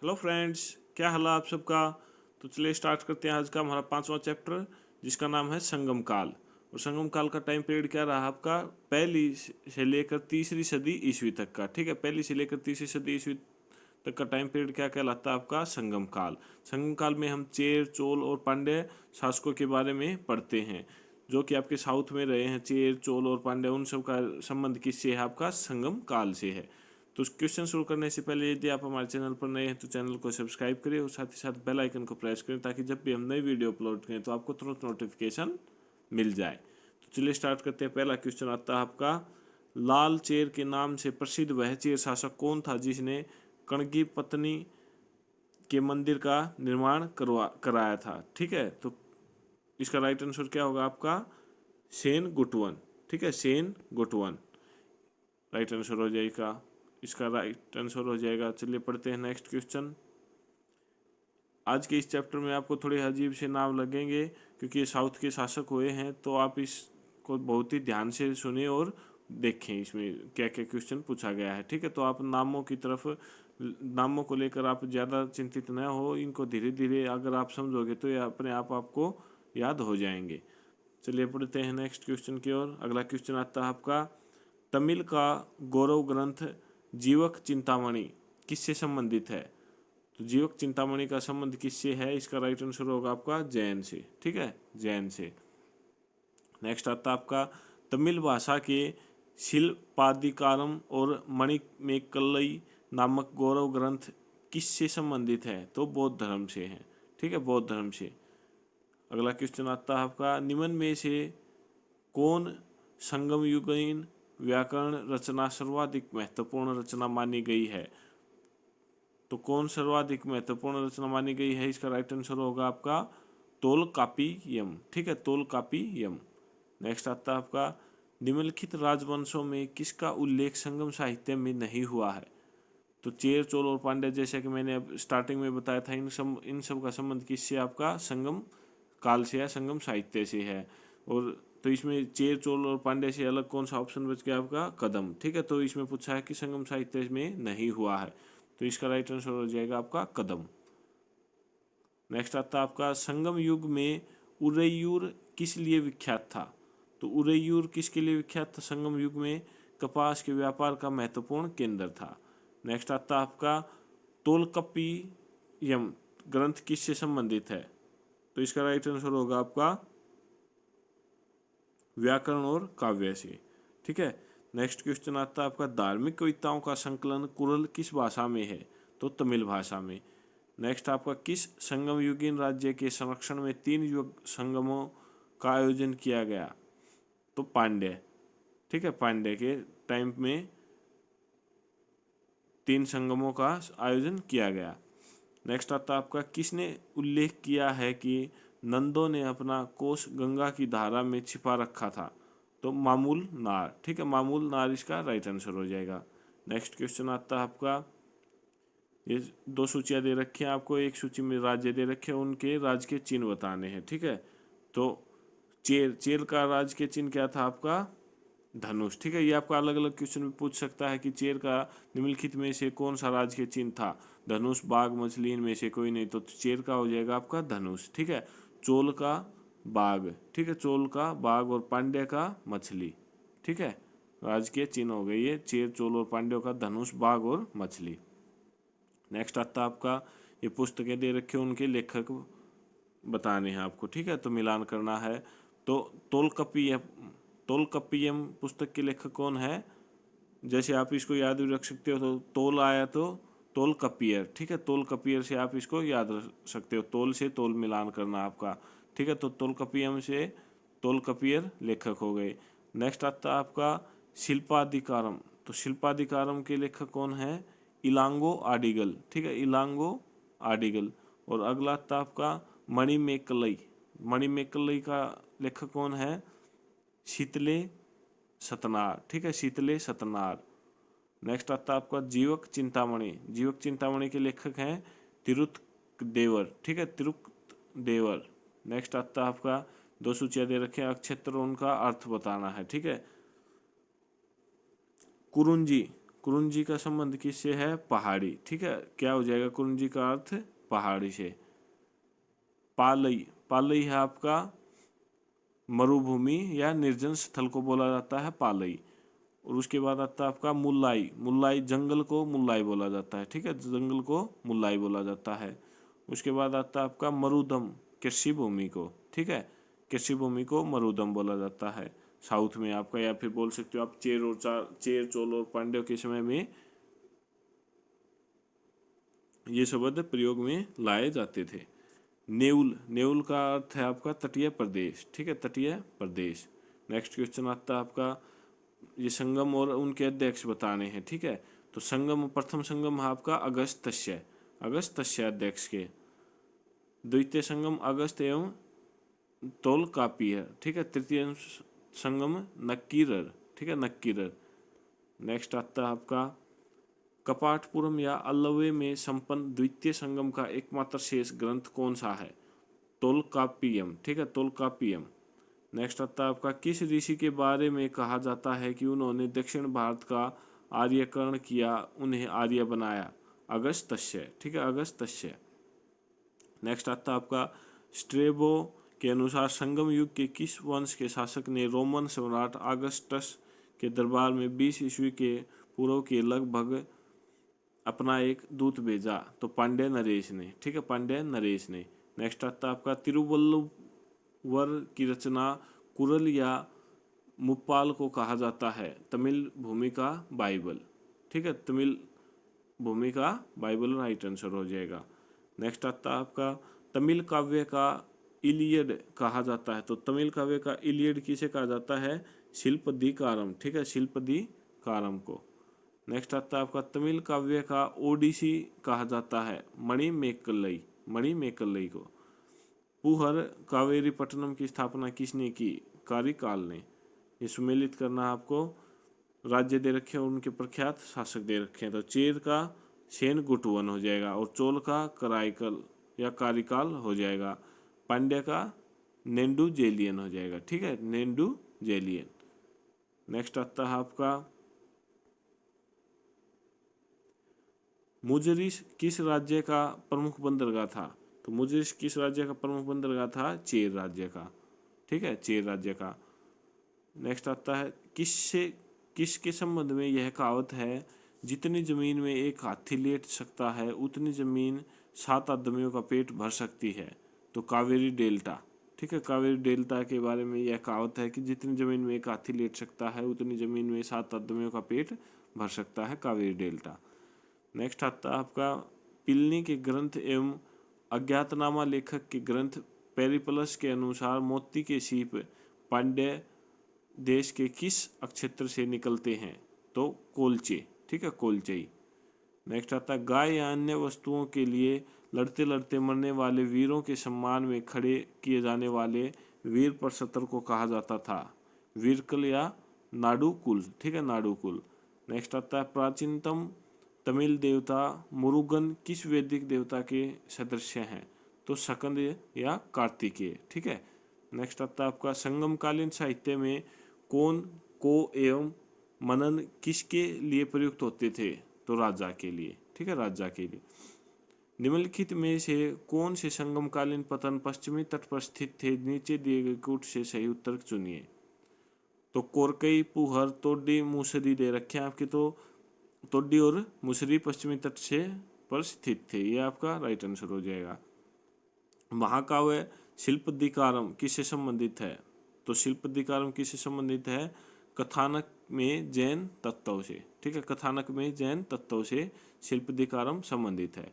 Hello friends, क्या हाल है आप सबका। तो चलिए स्टार्ट करते हैं आज का हमारा 5वां चैप्टर, जिसका नाम है संगम काल। और संगम काल का टाइम पीरियड क्या रहा आपका, पहली से लेकर तीसरी सदी ईस्वी तक का। ठीक है, पहली से लेकर तीसरी सदी ईस्वी तक का टाइम पीरियड क्या कहलाता है आपका, संगम काल। संगम काल में हम चेर, चोल और पांड्य शासकों के बारे में पढ़ते हैं, जो कि आपके साउथ में रहे हैं। चेर, चोल और पांड्य, उन सब का संबंध किससे है, आपका संगम काल से है। तो क्वेश्चन शुरू करने से पहले यदि आप हमारे चैनल पर नए हैं तो चैनल को सब्सक्राइब करें और साथ ही साथ बेल आइकन को प्रेस करें, ताकि जब भी हम नई वीडियो अपलोड करें तो आपको तुरंत नोटिफिकेशन मिल जाए। तो चलिए स्टार्ट करते हैं। पहला क्वेश्चन आता है आपका, लाल चेर के नाम से प्रसिद्ध वह चेर शासक कौन था जिसने कणगी पत्नी के मंदिर का निर्माण कराया था। ठीक है, तो इसका राइट आंसर क्या होगा आपका, सेन गुटवन। ठीक है, सेन गुटवन राइट आंसर हो जाएगा। इसका राइट आंसर हो जाएगा। चलिए पढ़ते हैं नेक्स्ट क्वेश्चन। आज के इस चैप्टर में आपको थोड़े अजीब से नाम लगेंगे, क्योंकि ये साउथ के शासक हुए हैं, तो आप इसको बहुत ही ध्यान से सुने और देखें इसमें क्या क्या क्वेश्चन पूछा गया है। ठीक है, तो आप नामों की तरफ, नामों को लेकर आप ज़्यादा चिंतित न हो, इनको धीरे धीरे अगर आप समझोगे तो ये अपने आप आपको याद हो जाएंगे। चलिए पढ़ते हैं नेक्स्ट क्वेश्चन की ओर। अगला क्वेश्चन आता है आपका, तमिल का गौरव ग्रंथ जीवक चिंतामणि किससे संबंधित है। तो जीवक चिंतामणि का संबंध किससे है, इसका राइट आंसर होगा आपका जैन से। ठीक है, जैन से। नेक्स्ट आता आपका, तमिल भाषा के शिल्पाधिकारम और मणिमेकलई नामक गौरव ग्रंथ किससे संबंधित है। तो बौद्ध धर्म से है। ठीक है, बौद्ध धर्म से। अगला क्वेश्चन आता है आपका, निम्न में से कौन संगम युगीन व्याकरण रचना सर्वाधिक महत्वपूर्ण रचना मानी गई है। तो कौन सर्वाधिक महत्वपूर्ण रचना मानी गई है, इसका राइट आंसर होगा आपका तोलकापियम। ठीक है, तोलकापियम। नेक्स्ट आता है आपका, निम्नलिखित राजवंशों में किसका उल्लेख संगम साहित्य में नहीं हुआ है। तो चेर, चोल और पांड्य, जैसे कि मैंने अब स्टार्टिंग में बताया था, इन सब का संबंध किससे, आपका संगम काल से है, संगम साहित्य से है। और तो इसमें चेर, चोल और पांड्य से अलग कौन सा ऑप्शन बच गया आपका, कदम। ठीक है, तो इसमें पूछा है कि संगम साहित्य में नहीं हुआ है, तो इसका राइट आंसर हो जाएगा आपका कदम। नेक्स्ट आता है आपका, संगम युग में उरैयूर किस लिए विख्यात था। तो उरैयूर किसके लिए विख्यात था संगम युग में, कपास के व्यापार का महत्वपूर्ण केंद्र था। नेक्स्ट आता है आपका, तोलकप्पियम ग्रंथ किससे संबंधित है। तो इसका राइट आंसर होगा आपका व्याकरण और काव्य से। ठीक है, नेक्स्ट क्वेश्चन आता है आपका, धार्मिक कविताओं का संकलन कुरल किस भाषा में है। तो तमिल भाषा में। नेक्स्ट आपका, किस संगम युगीन राज्य के संरक्षण में 3 युग संगमों का आयोजन किया गया। तो पांड्य। ठीक है, पांड्य के टाइम में 3 संगमों का आयोजन किया गया। नेक्स्ट आता आपका, किसने उल्लेख किया है कि नंदों ने अपना कोष गंगा की धारा में छिपा रखा था। तो मामूल नार। ठीक है, मामूल नार इसका राइट आंसर हो जाएगा। नेक्स्ट क्वेश्चन आता है आपका, ये 2 सूचियाँ दे रखी हैं आपको, एक सूची में राज्य दे रखे हैं, उनके राज्य के चिन्ह बताने हैं। ठीक है, तो चेर, चेर का राज्य के चिन्ह क्या था आपका, धनुष। ठीक है, ये आपका अलग अलग क्वेश्चन में पूछ सकता है कि चेर का निम्नलिखित में से कौन सा राज्य के चिन्ह था, धनुष, बाघ, मछली, इनमें से कोई नहीं। तो चेर का हो जाएगा आपका धनुष। ठीक है, चोल का बाघ। ठीक है, चोल का बाघ और पांड्य का मछली। ठीक है, राज्य के चिन्ह हो गए ये, चेर, चोल और पांड्यों का धनुष, बाघ और मछली। नेक्स्ट आता आपका, ये पुस्तकें दे रखे उनके लेखक बताने हैं आपको। ठीक है, तो मिलान करना है। तो तोलकप्पियम पुस्तक के लेखक कौन है, जैसे आप इसको याद भी रख सकते हो, तो तोल आया तो तोलकप्पियर। ठीक है, तोलकप्पियर से आप इसको याद रख सकते हो, तोल से तोल मिलान करना आपका। ठीक है, तो तोलकप्पियम से तोलकप्पियर लेखक हो गए। नेक्स्ट आता आपका शिल्पाधिकारम। तो शिल्पाधिकारम के लेखक कौन है, इलांगो आडिगल। ठीक है, इलांगो आडिगल। और अगला आता आपका मणिमेकलई। मणिमेकलई का लेखक कौन है, शीतले सतनार। ठीक है, शीतले सतनार। नेक्स्ट आता है आपका जीवक चिंतामणि। जीवक चिंतामणि के लेखक हैं तिरुत देवर। ठीक है, तिरुत देवर। नेक्स्ट आता है आपका, 2 सूचियाँ दे रखे हैं, अक्षेत्र उनका अर्थ बताना है। ठीक है, कुरुंजी। कुरुंजी का संबंध किससे है? पहाड़ी। ठीक है, क्या हो जाएगा कुरुंजी का अर्थ? पहाड़ी से। पालई, पालई है आपका मरुभूमि या निर्जन स्थल को बोला जाता है पालई। और उसके बाद आता है आपका मुल्लाई, मुल्लाई जंगल को मुल्लाई बोला जाता है। ठीक है, जंगल को मुल्लाई बोला जाता है। उसके बाद आता है आपका मरुदम, कृषि भूमि को। ठीक है, कृषि भूमि को मरुदम बोला जाता है साउथ में आपका, या फिर बोल सकते हो आप चेर चोल और पांड्यों के समय में ये शब्द प्रयोग में लाए जाते थे। नेउल, नेउल का अर्थ है आपका तटीय प्रदेश। ठीक है, तटीय प्रदेश। नेक्स्ट क्वेश्चन आता है आपका, ये संगम और उनके अध्यक्ष बताने हैं। ठीक है, तो संगम, प्रथम संगम है आपका अगस्त्य, अगस्त्य अध्यक्ष के। द्वितीय संगम अगस्त एवं तोलकापी। ठीक है, तृतीय संगम नक्कीरर। ठीक है, नक्कीरर। नेक्स्ट आता है आपका कपाटपुरम या अल्लवे में संपन्न द्वितीय संगम का एकमात्र शेष ग्रंथ कौन सा है? तोलकापियम। ठीक है, तोलकापियम। नेक्स्ट आता है आपका किस ऋषि के बारे में कहा जाता है कि उन्होंने दक्षिण भारत का आर्यकरण किया, उन्हें आर्य बनाया? अगस्त्य। ठीक है, अगस्त्य। नेक्स्ट आता है आपका स्ट्रेबो के अनुसार संगम युग के किस वंश के शासक ने रोमन सम्राट अगस्टस के दरबार में 20 ईस्वी के पूर्व के लगभग अपना एक दूत भेजा? तो पांड्य नरेश ने। ठीक है, पांड्य नरेश ने। नेक्स्ट आता है आपका तिरुवल्लुवर की रचना कुरल या मुप्पाल को कहा जाता है? तमिल भूमि का बाइबल। ठीक है, तमिल भूमि का बाइबल राइट आंसर हो जाएगा। नेक्स्ट आता है आपका तमिल काव्य का इलियड कहा जाता है? तो तमिल काव्य का इलियड किसे कहा जाता है? शिल्पदिकारम। ठीक है, शिल्पदिकारम को। नेक्स्ट आता है आपका तमिल काव्य का ओडिसी कहा जाता है? मणिमेकलई, मणिमेकलई को। पुहर कावेरी पट्टनम की स्थापना किसने की? कारिकाल ने। ये सुमेलित करना आपको राज्य दे रखे हैं और उनके प्रख्यात शासक दे रखे हैं। तो चेर का सेन गुटवन हो जाएगा और चोल का कराइकल या कारिकाल हो जाएगा। पांड्य का नेंडू जेलियन हो जाएगा। ठीक है, नेंडू जेलियन। नेक्स्ट आता है आपका मुजरिस किस राज्य का प्रमुख बंदरगाह था? तो मुजरिस किस राज्य का प्रमुख बंदरगाह था? चेर राज्य का। ठीक है, चेर राज्य का। नेक्स्ट आता है किसके संबंध में यह कहावत है, जितनी जमीन में एक हाथी लेट सकता है उतनी जमीन 7 आदमियों का पेट भर सकती है? तो कावेरी डेल्टा। ठीक है, कावेरी डेल्टा के बारे में यह कहावत है कि जितनी जमीन में एक हाथी लेट सकता है उतनी जमीन में 7 आदमियों का पेट भर सकता है, कावेरी डेल्टा। नेक्स्ट आता है आपका पिलनी के ग्रंथ एवं अज्ञातनामा लेखक के ग्रंथ पेरिप्लस के अनुसार मोती के सीप पांड्य देश के किस अक्षेत्र से निकलते हैं? तो कोलचे। ठीक है, कोलचई। नेक्स्ट आता है गाय या अन्य वस्तुओं के लिए लड़ते लड़ते मरने वाले वीरों के सम्मान में खड़े किए जाने वाले वीर प्रसत्र को कहा जाता था? वीरकल या नाडुकुल। ठीक है, नाडुकुल। नेक्स्ट आता है प्राचीनतम तमिल देवता मुरुगन किस वैदिक देवता के सदृश हैं? तो शकंद या कार्तिकेय। ठीक है। नेक्स्ट आता है आपका संगमकालीन साहित्य में कौन, को एवं मनन किसके लिए प्रयुक्त होते थे? तो राजा के लिए। ठीक है, राजा के लिए। निम्नलिखित में से कौन से संगमकालीन पतन पश्चिमी तट पर स्थित थे? नीचे दिए गए कूट से सही उत्तर चुनिए। तो कोरकई, पुहर, तोड्डी, मुसरी दे रखे हैं आपके। तो तोड्डी और मुसरी पश्चिमी तट से पर स्थित थे, ये आपका राइट आंसर हो जाएगा। महाकाव्य शिल्पदिकारम किससे संबंधित है? तो शिल्पदिकारम किससे संबंधित है? कथानक में जैन तत्वों से। ठीक है, कथानक में जैन तत्वों से शिल्पदिकारम संबंधित है।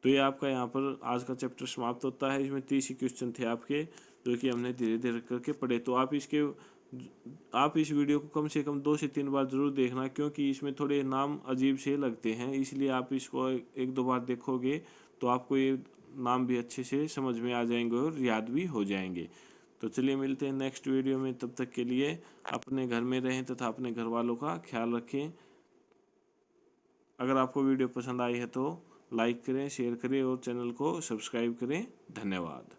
तो ये आपका यहाँ पर आज का चैप्टर समाप्त होता है। इसमें 30 क्वेश्चन थे आपके, जो कि हमने धीरे धीरे करके पढ़े। तो आप इस वीडियो को कम से कम 2 से 3 बार जरूर देखना, क्योंकि इसमें थोड़े नाम अजीब से लगते हैं, इसलिए आप इसको 1-2 बार देखोगे तो आपको ये नाम भी अच्छे से समझ में आ जाएंगे और याद भी हो जाएंगे। तो चलिए मिलते हैं नेक्स्ट वीडियो में। तब तक के लिए अपने घर में रहें तथा अपने घर वालों का ख्याल रखें। अगर आपको वीडियो पसंद आई है तो लाइक करें, शेयर करें और चैनल को सब्सक्राइब करें। धन्यवाद।